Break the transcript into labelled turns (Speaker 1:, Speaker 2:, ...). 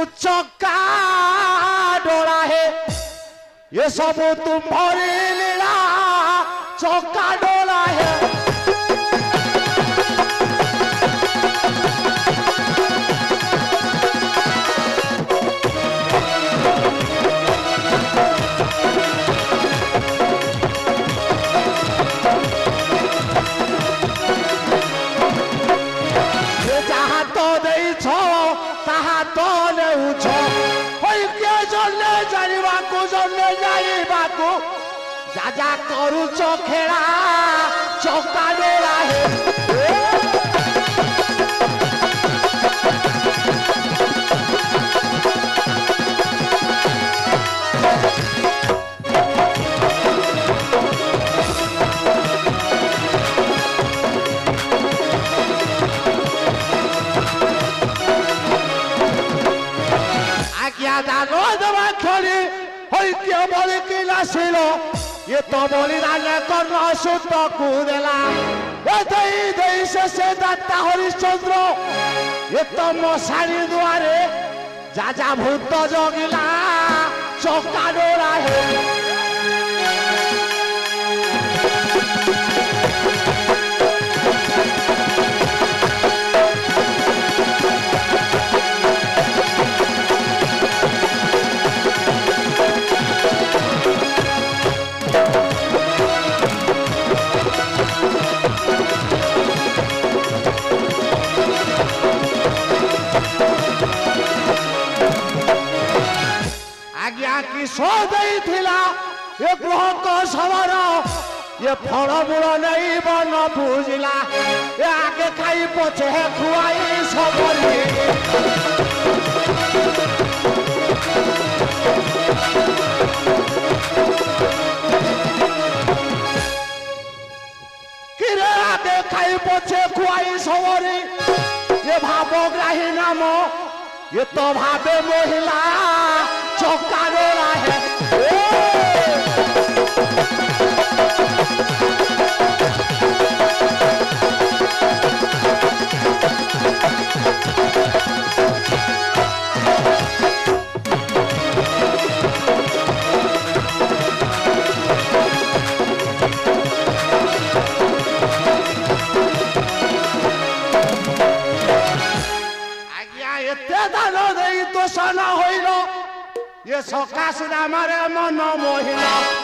Speaker 1: चक्का डोला है ये सब तुम्हारी लीला चक्का डोला है जा करूच खेला चौका डोला है आज्ञा दानो दवा खोली होई के बोली की नासिलो ये तो बलिदान करना शुद्ध कुदेला ये दई से दत्ता हरिश्चंद्र ये तो मशानी द्वारे जा भूत जगिला चौका डोला है कि सोदई थिला ये ग्रह को सवार ये फलमूल नहीं बन बुझला ये आगे खाई पछे खुआई सबरी किरे आगे खाई पछे खुआई सबरी ये भावग्राही नाम ये तो भावे महिला चौका डोला है आज्ञा एते दान देई तो सना होइलो ये सकाश नामारे मन मोहिला।